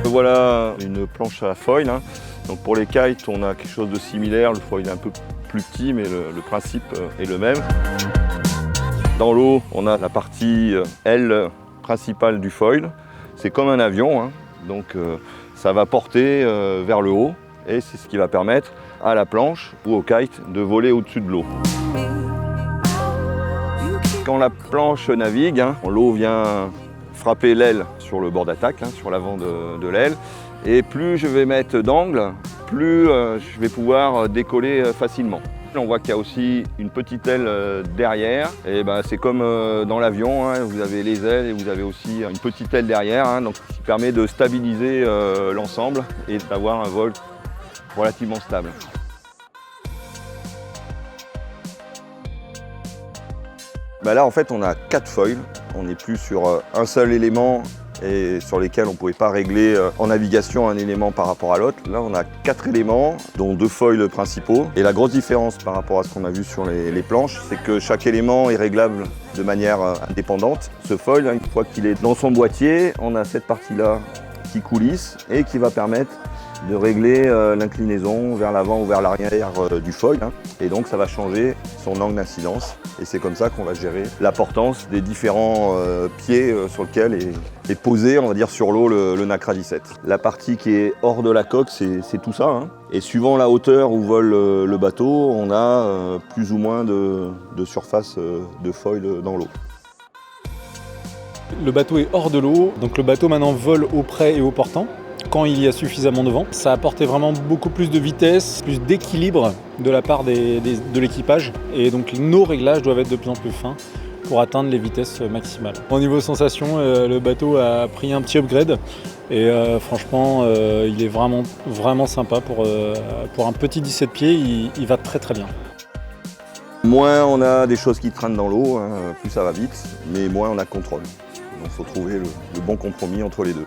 Voilà une planche à foil. Donc pour les kites, on a quelque chose de similaire. Le foil est un peu plus petit, mais le principe est le même. Dans l'eau, on a la partie aile principale du foil. C'est comme un avion, donc ça va porter vers le haut et c'est ce qui va permettre à la planche ou au kite de voler au-dessus de l'eau. Quand la planche navigue, l'eau vient frapper l'aile sur le bord d'attaque, sur l'avant de l'aile. Et plus je vais mettre d'angle, plus je vais pouvoir décoller facilement. On voit qu'il y a aussi une petite aile derrière. Et c'est comme dans l'avion, vous avez les ailes et vous avez aussi une petite aile derrière, donc qui permet de stabiliser l'ensemble et d'avoir un vol relativement stable. Là en fait on a 4 foils, on n'est plus sur un seul élément et sur lesquels on ne pouvait pas régler en navigation un élément par rapport à l'autre. Là on a 4 éléments, dont 2 foils principaux. Et la grosse différence par rapport à ce qu'on a vu sur les planches, c'est que chaque élément est réglable de manière indépendante. Ce foil, une fois qu'il est dans son boîtier, on a cette partie-là qui coulisse et qui va permettre de régler l'inclinaison vers l'avant ou vers l'arrière du foil. Et donc ça va changer son angle d'incidence. Et c'est comme ça qu'on va gérer la portance des différents pieds sur lesquels est posé, on va dire, sur l'eau le Nacra 17. La partie qui est hors de la coque, c'est tout ça. Et suivant la hauteur où vole le bateau, on a plus ou moins de surface de foil dans l'eau. Le bateau est hors de l'eau, donc le bateau maintenant vole au près et au portant. Quand il y a suffisamment de vent, ça a apporté vraiment beaucoup plus de vitesse, plus d'équilibre de la part de l'équipage. Et donc nos réglages doivent être de plus en plus fins pour atteindre les vitesses maximales. Au niveau sensation, le bateau a pris un petit upgrade et franchement, il est vraiment sympa. Pour un petit 17 pieds, il va très très bien. Moins on a des choses qui traînent dans l'eau, plus ça va vite, mais moins on a de contrôle. Donc il faut trouver le bon compromis entre les deux.